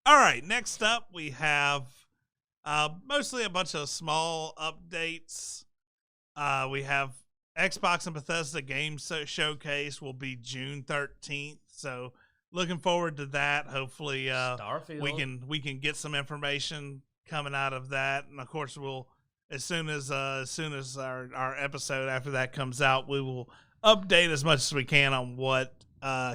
All right, next up we have mostly a bunch of small updates. We have Xbox and Bethesda Showcase will be June 13th, so looking forward to that. Hopefully, we can get some information coming out of that, and of course, we'll as soon as our episode after that comes out, we will update as much as we can on what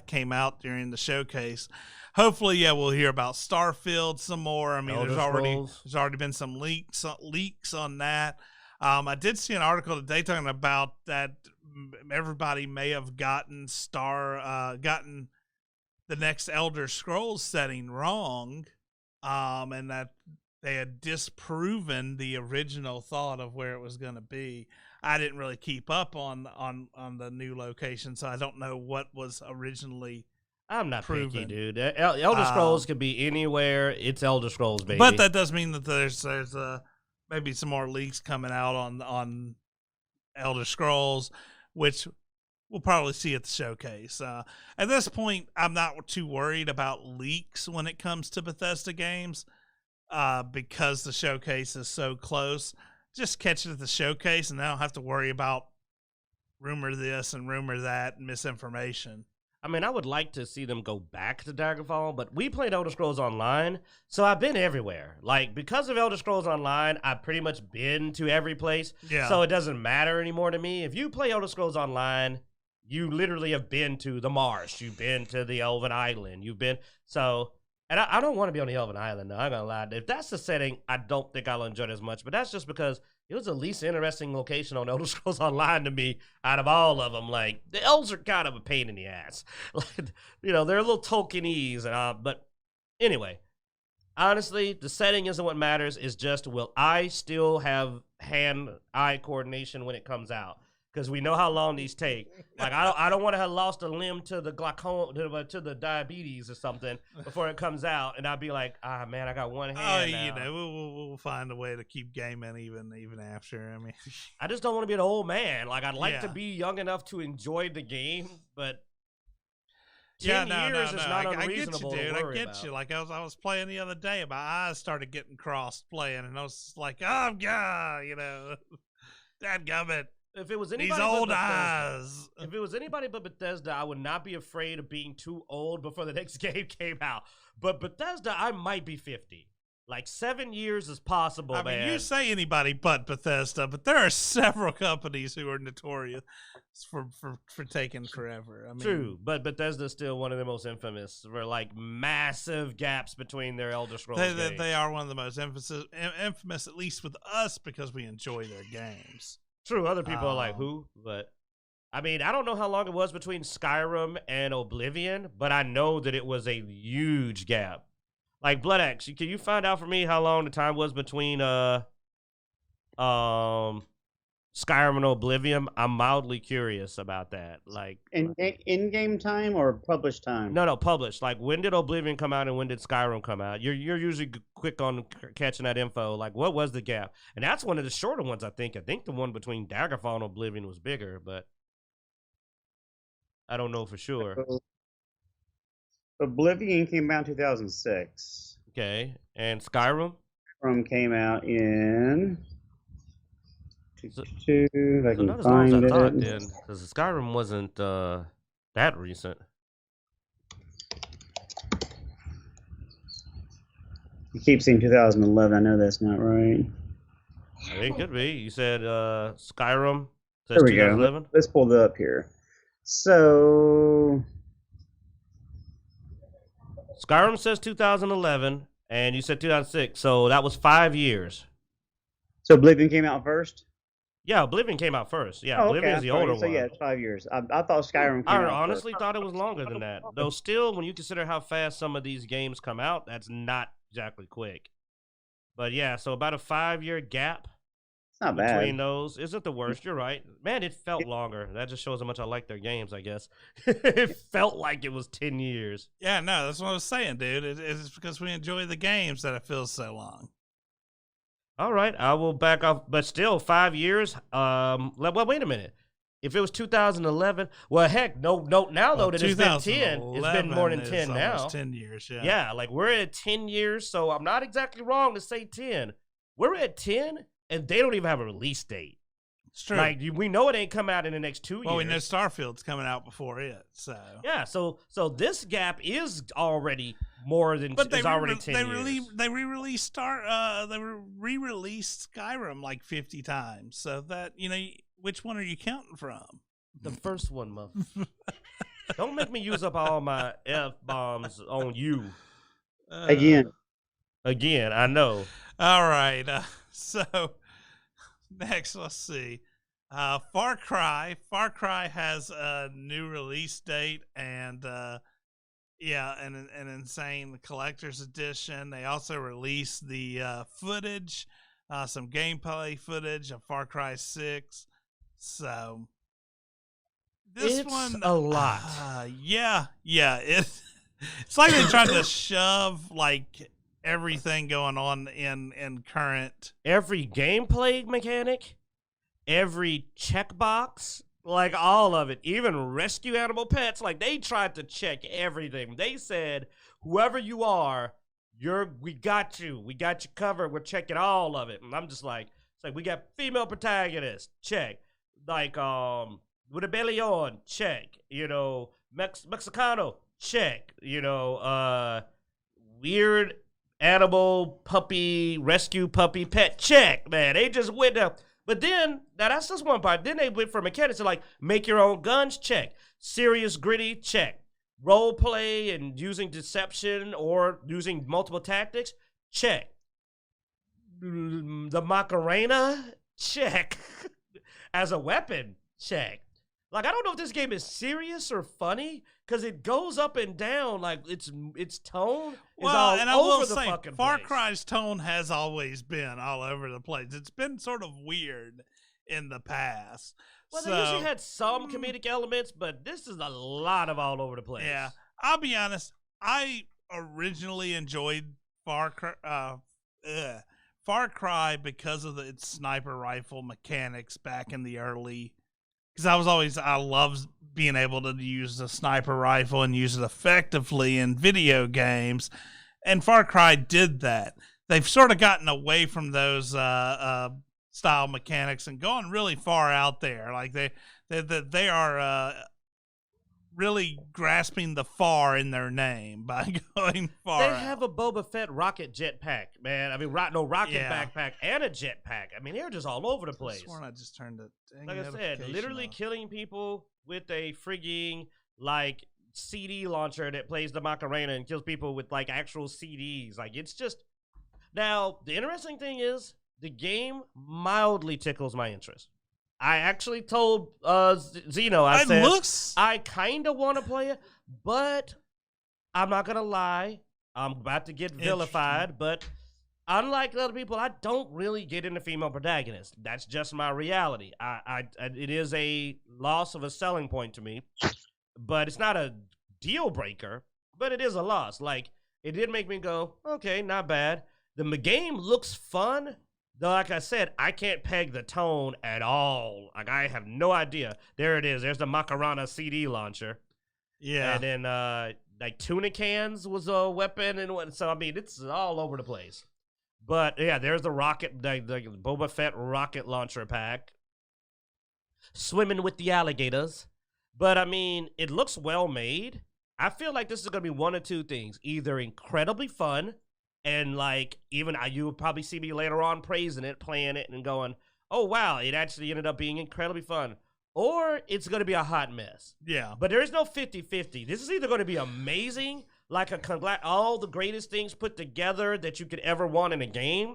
came out during the showcase. Hopefully, we'll hear about Starfield some more. I mean, there's already been some leaks on that. I did see an article today talking about that everybody may have gotten the next Elder Scrolls setting wrong, and that they had disproven the original thought of where it was going to be. I didn't really keep up on the new location, so I don't know what was originally. I'm not picky, dude. Elder Scrolls could be anywhere. It's Elder Scrolls, baby. But that does mean that there's maybe some more leaks coming out on Elder Scrolls, which we'll probably see at the showcase. At this point, I'm not too worried about leaks when it comes to Bethesda games because the showcase is so close. Just catch it at the showcase, and I don't have to worry about rumor this and rumor that and misinformation. I mean, I would like to see them go back to Daggerfall, but we played Elder Scrolls Online, so I've been everywhere. Like, because of Elder Scrolls Online, I've pretty much been to every place, so it doesn't matter anymore to me. If you play Elder Scrolls Online, you literally have been to the Marsh, you've been to the Elven Island, and I don't want to be on the Elven Island, though, I'm gonna lie. If that's the setting, I don't think I'll enjoy it as much, but that's just because it was the least interesting location on Elder Scrolls Online to me out of all of them. Like, the elves are kind of a pain in the ass. Like, they're a little Tolkien-ese, but anyway, honestly, the setting isn't what matters. It's just, will I still have hand-eye coordination when it comes out? Because we know how long these take. Like, I don't want to have lost a limb to the glaucoma, to the diabetes or something before it comes out, and I'd be like, man, I got one hand now. We'll find a way to keep gaming even after. I mean, I just don't want to be an old man. Like, I'd like to be young enough to enjoy the game, but 10 years is not unreasonable. I get you, dude. To worry I get about. you. Like, I was playing the other day, my eyes started getting crossed playing, and I was like, oh god, dadgummit. If it was anybody These old Bethesda, eyes. If it was anybody but Bethesda, I would not be afraid of being too old before the next game came out. But Bethesda, I might be 50. Like, 7 years is possible, man. I mean, you say anybody but Bethesda, but there are several companies who are notorious for taking forever. I mean, true, but Bethesda's still one of the most infamous for, like, massive gaps between their Elder Scrolls games. They are one of the most infamous, at least with us, because we enjoy their games. True, other people are like, who? But, I mean, I don't know how long it was between Skyrim and Oblivion, but I know that it was a huge gap. Like, Blood Axe, can you find out for me how long the time was between Skyrim and Oblivion? I'm mildly curious about that. Like, in-game time or published time? No, published. Like, when did Oblivion come out and when did Skyrim come out? You're usually quick on catching that info. Like, what was the gap? And that's one of the shorter ones, I think. I think the one between Daggerfall and Oblivion was bigger, but I don't know for sure. Oblivion came out in 2006. Okay, and Skyrim? Skyrim came out in... So I can not as long as find I it. thought then, because Skyrim wasn't that recent. You keep saying 2011. I know that's not right. It could be. You said Skyrim says There we 2011? go. Let's pull it up here. So... Skyrim says 2011, and you said 2006, so that was 5 years. So Oblivion came out first? Yeah, Oblivion came out first. Yeah, Oblivion's the older one. So yeah, it's 5 years. I thought Skyrim came out I honestly first. thought it was longer than that. Though still, when you consider how fast some of these games come out, that's not exactly quick. But yeah, so about a 5-year gap It's not bad. between those isn't the worst. You're right. Man, it felt longer. That just shows how much I like their games, I guess. It felt like it was 10 years. Yeah, no, that's what I was saying, dude. It's because we enjoy the games that it feels so long. All right, I will back off, but still 5 years. Well, wait a minute. If it was 2011, well, heck, no. Now though that it's been 10, it's been more than 10 now. 10 years, yeah. Yeah, like we're at 10 years, so I'm not exactly wrong to say 10. We're at 10, and they don't even have a release date. It's true. Like we know it ain't come out in the next 2 years. Well, we know Starfield's coming out before it, so yeah. So this gap is already more than. But is already 10 years. They re-released re-released Skyrim like 50 times. So that which one are you counting from? The first one, mother. Don't make me use up all my F-bombs on you. Again, I know. All right. So next, let's see. Far Cry. Far Cry has a new release date and an insane collector's edition. They also released the footage, some gameplay footage of Far Cry 6. So this one a lot. It's like they tried to shove like everything going on in current. Every gameplay mechanic, every checkbox, like all of it, even rescue animal pets. Like they tried to check everything. They said, whoever you are, we got you. We got you covered. We're checking all of it. And I'm just like, it's like we got female protagonists, check. Like with a belly on, check. Mexicano, check. Weird animal puppy rescue puppy pet, check. Man, they just went down. But then that's just one part. Then they went for mechanics to like make your own guns, check. Serious gritty, check. Role play and using deception or using multiple tactics, check. The Macarena, check. As a weapon, check. Like, I don't know if this game is serious or funny because it goes up and down. Like, its tone is all over the fucking place. Far Cry's tone has always been all over the place. It's been sort of weird in the past. Well, they usually had some comedic elements, but this is a lot of all over the place. Yeah. I'll be honest. I originally enjoyed Far Cry because of its sniper rifle mechanics back in the early. Because I loved being able to use a sniper rifle and use it effectively in video games. And Far Cry did that. They've sort of gotten away from those style mechanics and gone really far out there. Like they are really grasping the far in their name by going far. They have a Boba Fett rocket jetpack, man. I mean, rocket backpack and a jetpack. I mean, they're just all over the place. I sworn I just turned it. Like I said, literally killing people with a frigging like CD launcher that plays the Macarena and kills people with like actual CDs. Like it's just. Now the interesting thing is the game mildly tickles my interest. I actually told Zeno, I said, I kind of want to play it, but I'm not going to lie. I'm about to get vilified, but unlike other people, I don't really get into female protagonists. That's just my reality. It is a loss of a selling point to me, but it's not a deal breaker, but it is a loss. Like, it did make me go, okay, not bad. The game looks fun. Though, like I said, I can't peg the tone at all. Like, I have no idea. There it is. There's the Macarena CD launcher. Yeah. And then, like, tuna cans was a weapon. And so, I mean, it's all over the place. But, yeah, there's the rocket, the Boba Fett rocket launcher pack. Swimming with the alligators. But, I mean, it looks well made. I feel like this is going to be one of two things. Either incredibly fun. And, like, even you will probably see me later on praising it, playing it, and going, oh, wow, it actually ended up being incredibly fun. Or it's going to be a hot mess. Yeah. But there is no 50-50. This is either going to be amazing, like all the greatest things put together that you could ever want in a game,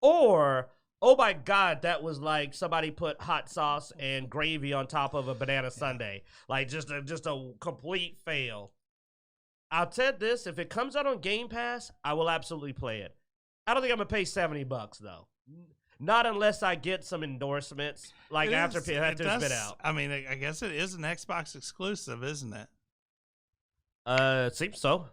or, oh, my God, that was like somebody put hot sauce and gravy on top of a banana sundae. Like, just a complete fail. I'll tell you this, if it comes out on Game Pass, I will absolutely play it. I don't think I'm going to pay $70, though. Not unless I get some endorsements, like after it's been out. I mean, I guess it is an Xbox exclusive, isn't it? It seems so.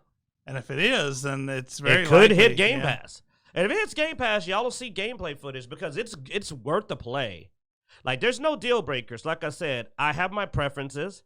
And if it is, then it's very It could likely, hit Game Pass. And if it hits Game Pass, y'all will see gameplay footage because it's worth the play. Like, there's no deal breakers. Like I said, I have my preferences,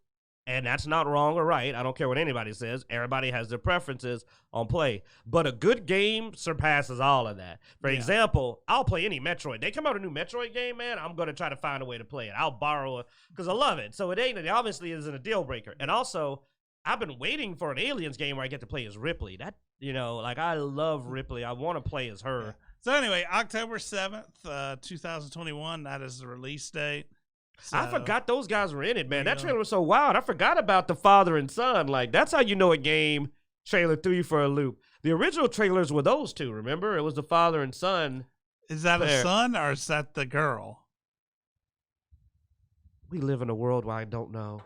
and that's not wrong or right. I don't care what anybody says. Everybody has their preferences on play. But a good game surpasses all of that. For example, I'll play any Metroid. They come out with a new Metroid game, man, I'm going to try to find a way to play it. I'll borrow it because I love it. So it obviously isn't a deal breaker. And also, I've been waiting for an Aliens game where I get to play as Ripley. That, like, I love Ripley. I want to play as her. Yeah. So anyway, October 7th, 2021, that is the release date. So, I forgot those guys were in it, man. That trailer was so wild. I forgot about the father and son. Like, that's how you know a game trailer threw you for a loop. The original trailers were those two, remember? It was the father and son. Is that a son or is that the girl? We live in a world where I don't know.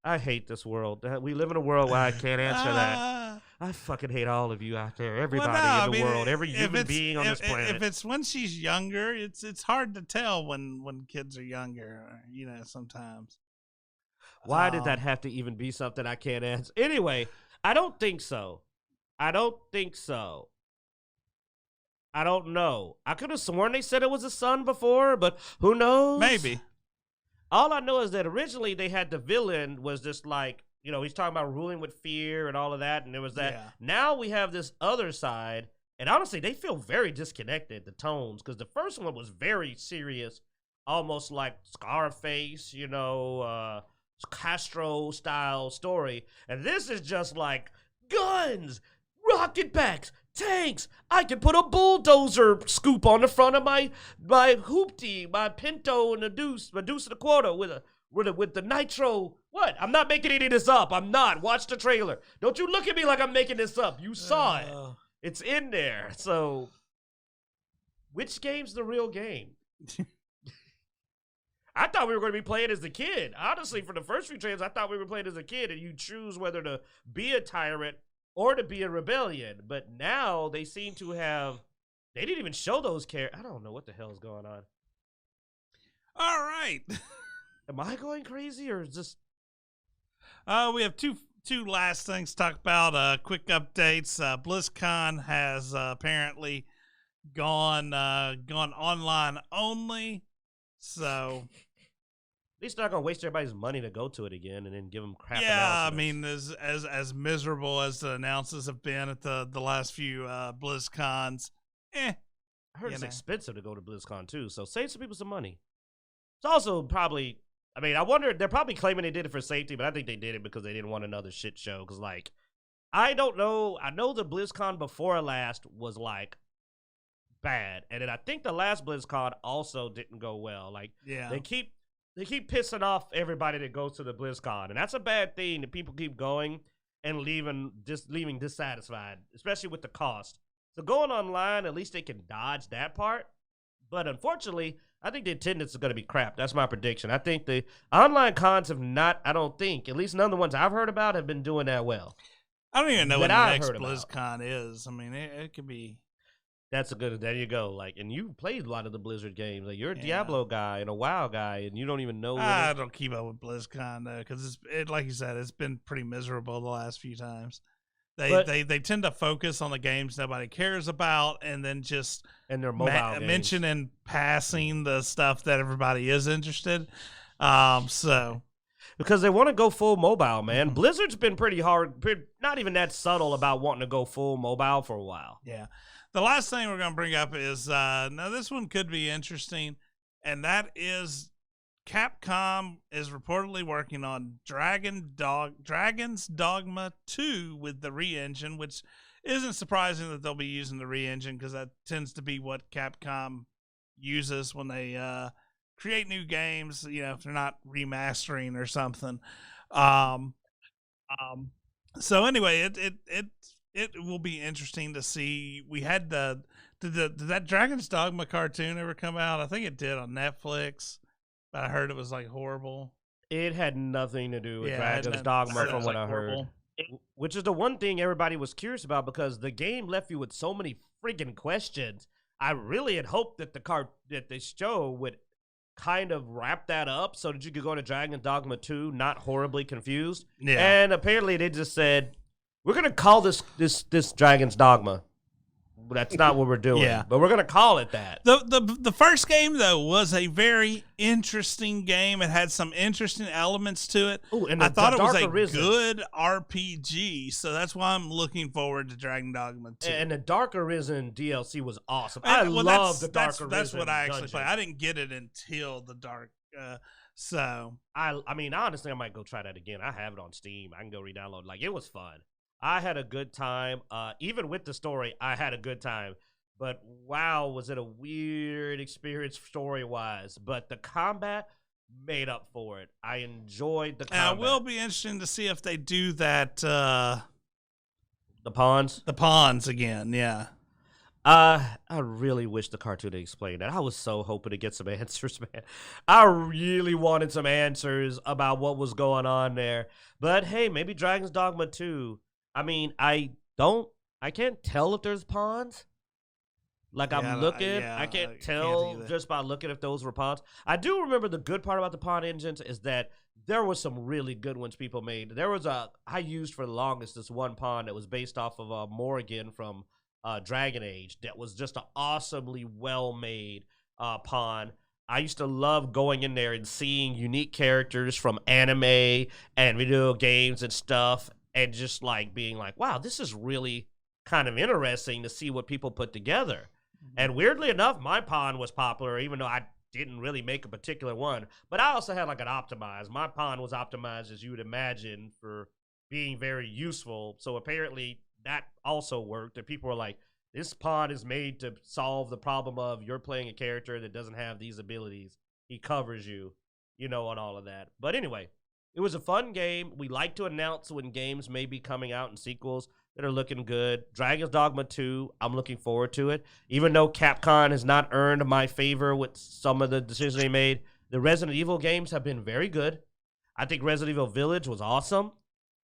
I hate this world. We live in a world where I can't answer that. I fucking hate all of you out there. Everybody in the world. Every human being on this planet. If it's when she's younger, it's hard to tell when kids are younger, sometimes. Why did that have to even be something I can't answer? Anyway, I don't think so. I don't know. I could have sworn they said it was a son before, but who knows? Maybe. All I know is that originally they had the villain was just like, he's talking about ruling with fear and all of that, and there was that. Yeah. Now we have this other side, and honestly, they feel very disconnected, the tones, because the first one was very serious, almost like Scarface, Castro-style story. And this is just like guns, rocket backs, tanks. I can put a bulldozer scoop on the front of my hoopty, my Pinto and my deuce and a quarter with the nitro. What? I'm not making any of this up. I'm not. Watch the trailer. Don't you look at me like I'm making this up. You saw it. It's in there. So, which game's the real game? I thought we were going to be playing as a kid. Honestly, for the first few trailers, I thought we were playing as a kid, and you choose whether to be a tyrant or to be a rebellion. But now they seem to have... They didn't even show those characters. I don't know what the hell's going on. All right. Am I going crazy, or is this... We have two last things to talk about. Quick updates. BlizzCon has apparently gone online only. So... At least they're not gonna waste everybody's money to go to it again and then give them crap. Yeah, I mean, as miserable as the announcements have been at the last few BlizzCons, I heard it's expensive to go to BlizzCon too. So save some people some money. It's also probably, I wonder, they're probably claiming they did it for safety, but I think they did it because they didn't want another shit show. Because I don't know. I know the BlizzCon before last was bad, and then I think the last BlizzCon also didn't go well. They keep pissing off everybody that goes to the BlizzCon, and that's a bad thing that people keep going and leaving dissatisfied, especially with the cost. So going online, at least they can dodge that part. But unfortunately, I think the attendance is going to be crap. That's my prediction. I think the online cons have not, at least none of the ones I've heard about have been doing that well. I don't even know what the next BlizzCon is. I mean, it could be... There you go. And you played a lot of the Blizzard games. You're a Diablo guy and a WoW guy, and you don't even know. I don't keep up with BlizzCon though, because like you said, it's been pretty miserable the last few times. They tend to focus on the games nobody cares about, and then just they're mobile mention in passing the stuff that everybody is interested. So. Because they want to go full mobile, man. Blizzard's been pretty hard, not even that subtle about wanting to go full mobile for a while. Yeah. The last thing we're going to bring up is, now this one could be interesting, and that is Capcom is reportedly working on Dragon's Dogma 2 with the re-engine, which isn't surprising that they'll be using the re-engine because that tends to be what Capcom uses when they create new games, if they're not remastering or something. So anyway, it will be interesting to see. We had did that Dragon's Dogma cartoon ever come out? I think it did on Netflix, but I heard it was horrible. It had nothing to do with Dragon's Dogma from what I heard. Which is the one thing everybody was curious about because the game left you with so many friggin' questions. I really had hoped that the show would kind of wrap that up so that you could go to Dragon's Dogma 2 not horribly confused. Yeah. And apparently they just said, we're going to call this Dragon's Dogma. That's not what we're doing. Yeah. But we're going to call it that. The first game, though, was a very interesting game. It had some interesting elements to it. Ooh, and I thought it was a Arisen. good RPG, so that's why I'm looking forward to Dragon Dogma 2. And the Dark Arisen DLC was awesome. I love the Dark Arisen. That's what I actually dungeon. played. I didn't get it until the Dark. So I mean, honestly, I might go try that again. I have it on Steam. I can go re-download. Like, it was fun. I had a good time. Even with the story, I had a good time. But wow, was it a weird experience story-wise. But the combat made up for it. I enjoyed the combat. it will be interesting to see if they do that. The pawns? The pawns again, yeah. I really wish the cartoon had explained that. I was so hoping to get some answers, man. I really wanted some answers about what was going on there. But hey, maybe Dragon's Dogma 2. I mean, I can't tell if there's pawns. Like, I'm looking, I can't tell just by looking if those were pawns. I do remember the good part about the pawn engines is that there was some really good ones people made. There was I used for the longest this one pawn that was based off of Morrigan from Dragon Age that was just an awesomely well-made pawn. I used to love going in there and seeing unique characters from anime and video games and stuff, and just like being like, wow, this is really kind of interesting to see what people put together. Mm-hmm. And weirdly enough, my pawn was popular, even though I didn't really make a particular one. But I also had like an optimized. My pawn was optimized, as you would imagine, for being very useful. So apparently that also worked. And people were like, this pawn is made to solve the problem of you're playing a character that doesn't have these abilities. He covers you, and all of that. But anyway, it was a fun game. We like to announce when games may be coming out in sequels that are looking good. Dragon's Dogma 2, I'm looking forward to it. Even though Capcom has not earned my favor with some of the decisions they made, the Resident Evil games have been very good. I think Resident Evil Village was awesome.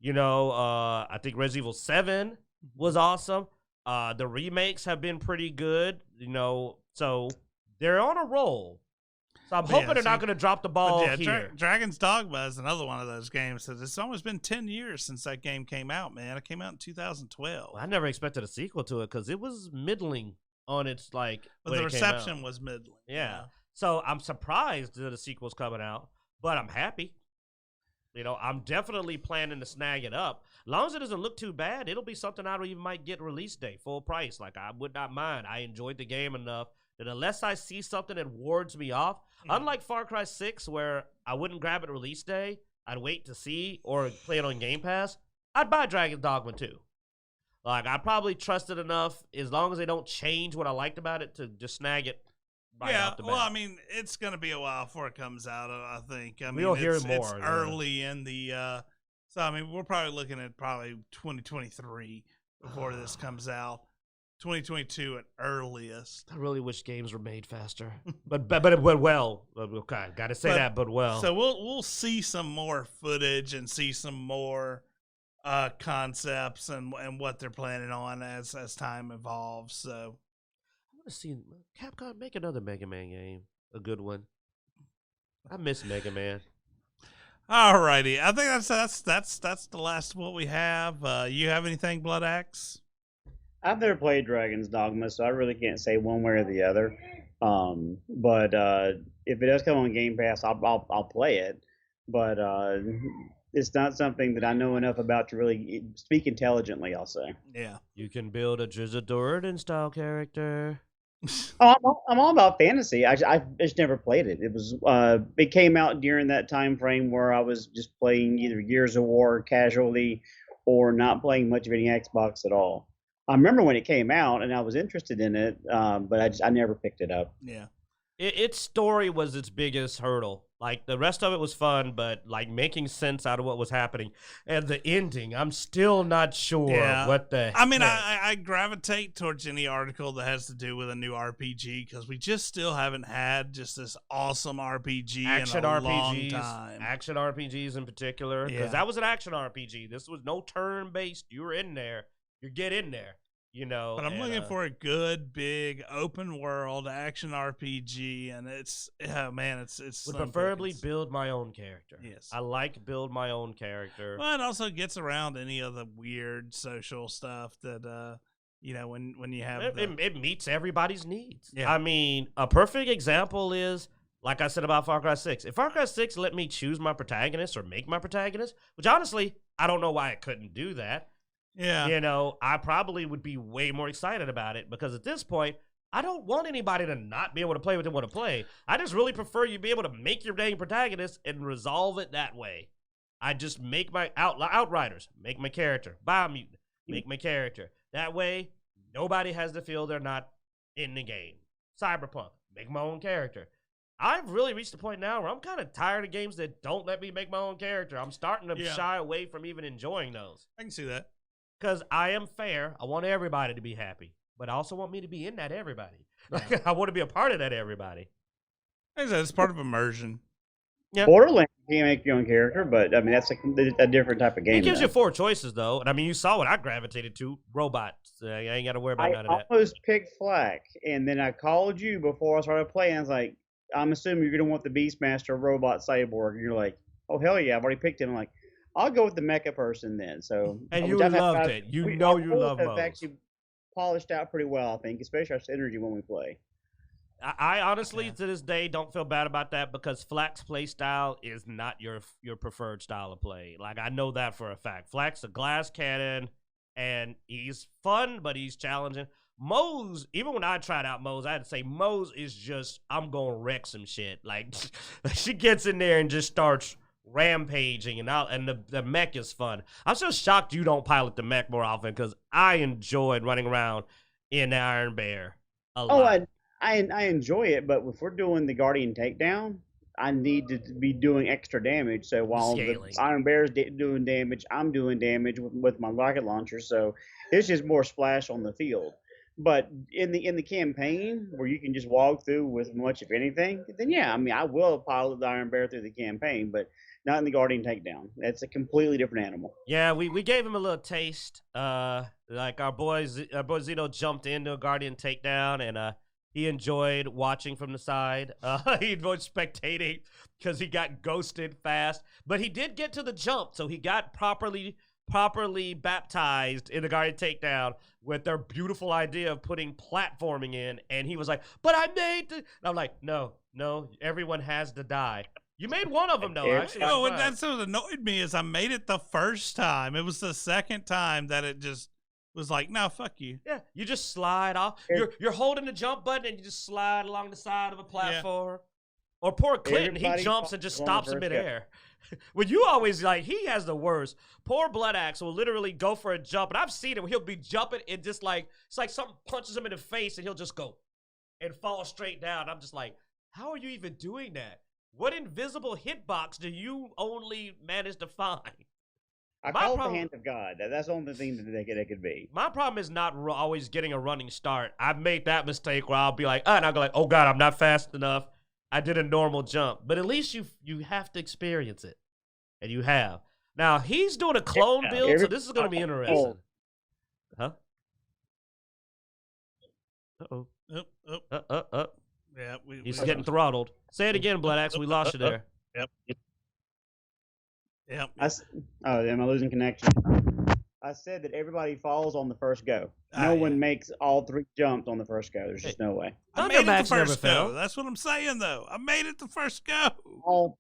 I think Resident Evil 7 was awesome. The remakes have been pretty good, so they're on a roll. So I'm hoping they're not going to drop the ball here. Dragon's Dogma is another one of those games. So it's almost been 10 years since that game came out, man. It came out in 2012. I never expected a sequel to it because it was middling on its, But the reception was middling. Yeah. So I'm surprised that a sequel's coming out, but I'm happy. I'm definitely planning to snag it up. As long as it doesn't look too bad, it'll be something I even might get release day, full price. Like, I would not mind. I enjoyed the game enough that unless I see something that wards me off, unlike Far Cry 6, where I wouldn't grab it release day, I'd wait to see or play it on Game Pass, I'd buy Dragon's Dogma 2. Like, I probably trust it enough, as long as they don't change what I liked about it, to just snag it right off the bat. Well, I mean, it's going to be a while before it comes out, I think. We'll hear more. It's early in the... so, I mean, we're probably looking at 2023 before this comes out. 2022 at earliest. I really wish games were made faster, but it went well. Okay, got to say that, but well. So we'll see some more footage and see some more concepts and what they're planning on as time evolves. So I want to see Capcom make another Mega Man game, a good one. I miss Mega Man. Alrighty, I think that's the last of what we have. You have anything, Blood Axe? I've never played Dragon's Dogma, so I really can't say one way or the other. But if it does come on Game Pass, I'll play it. But it's not something that I know enough about to really speak intelligently, I'll say. Yeah. You can build a Drizzt Do'Urden style character. I'm all about fantasy. I just never played it. It came out during that time frame where I was just playing either Gears of War casually or not playing much of any Xbox at all. I remember when it came out, and I was interested in it, but I never picked it up. Yeah, its story was its biggest hurdle. Like, the rest of it was fun, but like making sense out of what was happening, and the ending, I'm still not sure what the. I mean, I gravitate towards any article that has to do with a new RPG because we just still haven't had just this awesome RPG in a long time. Action RPGs in particular, because that was an action RPG. This was no turn based. You were in there. You get in there, But I'm looking for a good, big, open world action RPG, and it's would preferably build my own character. Yes, I like build my own character. Well, it also gets around any of the weird social stuff that You know, when you have it meets everybody's needs. Yeah. I mean, a perfect example is, like I said about Far Cry 6. If Far Cry 6 let me choose my protagonist or make my protagonist, which honestly, I don't know why it couldn't do that. Yeah. You know, I probably would be way more excited about it because at this point, I don't want anybody to not be able to play what they want to play. I just really prefer you be able to make your dang protagonist and resolve it that way. I just make my Outriders, make my character. Biomutant, make my character. That way, nobody has to feel they're not in the game. Cyberpunk, make my own character. I've really reached the point now where I'm kind of tired of games that don't let me make my own character. I'm starting to shy away from even enjoying those. I can see that. Because I am fair. I want everybody to be happy. But I also want me to be in that everybody. Yeah. I want to be a part of that everybody. Like I said, it's part of immersion. Yeah. Borderlands, you can't make your own character, but I mean that's a different type of game. It gives you 4 choices though, and I mean you saw what I gravitated to: robots. I ain't got to worry about none of that. I almost picked Flack, and then I called you before I started playing. I was like, I'm assuming you're gonna want the Beastmaster robot cyborg, and you're like, oh hell yeah, I've already picked him. I'm like, I'll go with the mecha person then. So and you loved it. You know you love it. Actually polished out pretty well, I think, especially our synergy when we play. I honestly, to this day, don't feel bad about that because Flack's play style is not your preferred style of play. Like, I know that for a fact. Flack's a glass cannon, and he's fun, but he's challenging. Mose, even when I tried out Mose, I had to say Mose is just, I'm going to wreck some shit. Like, she gets in there and just starts rampaging, and the mech is fun. I'm so shocked you don't pilot the mech more often because I enjoyed running around in the Iron Bear a lot. I enjoy it, but if we're doing the Guardian takedown, I need to be doing extra damage. So while the Iron Bear's doing damage, I'm doing damage with my rocket launcher. So it's just more splash on the field. But in the campaign where you can just walk through with much of anything, then yeah, I mean I will pilot the Iron Bear through the campaign, but not in the Guardian takedown. That's a completely different animal. Yeah, we gave him a little taste. Like our boy Zito jumped into a Guardian takedown and he enjoyed watching from the side. He enjoyed spectating because he got ghosted fast. But he did get to the jump, so he got properly baptized in the Guardian takedown with their beautiful idea of putting platforming in. And he was like, but I made it. And I'm like, no, everyone has to die. You made one of them, though. Actually, and that's what annoyed me is I made it the first time. It was the second time that it just was like, no, fuck you. Yeah, you just slide off. You're holding the jump button and you just slide along the side of a platform. Yeah. Or poor Clinton, he jumps and just stops in midair. When you always he has the worst. Poor Blood Axe will literally go for a jump, and I've seen him. He'll be jumping and just it's like something punches him in the face, and he'll just go and fall straight down. I'm just like, how are you even doing that? What invisible hitbox do you only manage to find? I call it the hand of God. That's the only thing that they could be. My problem is not always getting a running start. I've made that mistake where I'll be like, and I'll go like, oh God, I'm not fast enough. I did a normal jump. But at least you have to experience it. And you have. Now, he's doing a clone build, so this is going to be interesting. Huh? Uh-oh. Yeah, he's getting throttled. Say it again, Blood Axe. We lost you there. Yep. Am I losing connection? I said that everybody falls on the first go. No one makes all 3 jumps on the first go. There's just no way. I made it the first go. That's what I'm saying, though. I made it the first go. All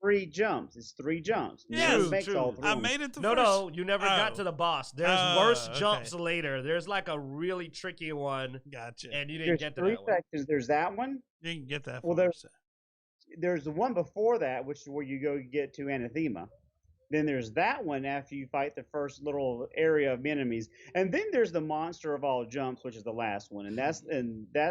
3 jumps. It's 3 jumps. Yeah, true. I made it the first. No, you never got to the boss. There's worse jumps later. There's like a really tricky one. Gotcha. And you didn't get to that 3 sections. There's that one. You can get that. Well, there's the one before that, which is where you go get to Anathema. Then there's that one after you fight the first little area of enemies, and then there's the monster of all jumps, which is the last one, and that's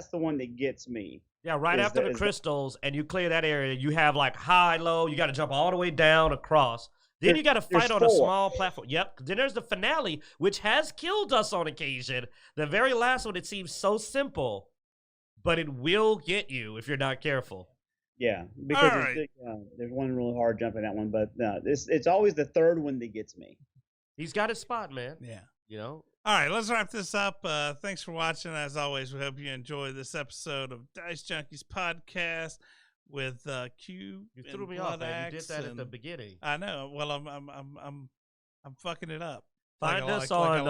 the one that gets me. Yeah, right after the crystals, and you clear that area, you have like high, low. You got to jump all the way down across. Then you got to fight on a small platform. Yep. Then there's the finale, which has killed us on occasion. The very last one, it seems so simple, but it will get you if you're not careful. Yeah, because there's one really hard jump in that one, but it's always the third one that gets me. He's got his spot, man. Yeah. You know? All right, let's wrap this up. Thanks for watching. As always, we hope you enjoy this episode of Dicejunkies podcast with Q. You threw me off, man. You did that at the beginning. I know. Well, I'm fucking it up. Find us on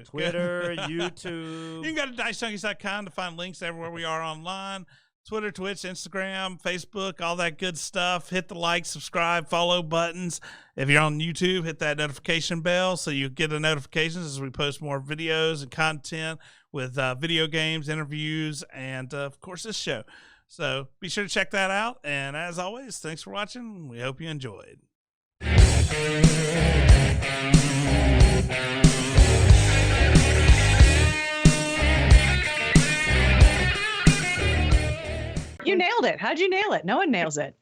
Twitter, YouTube. You can go to Dicejunkies.com to find links everywhere we are online. Twitter, Twitch, Instagram, Facebook, all that good stuff. Hit the like, subscribe, follow buttons. If you're on YouTube, hit that notification bell so you get the notifications as we post more videos and content with video games, interviews, and, of course, this show. So be sure to check that out. And as always, thanks for watching. We hope you enjoyed. You nailed it. How'd you nail it? No one nails it.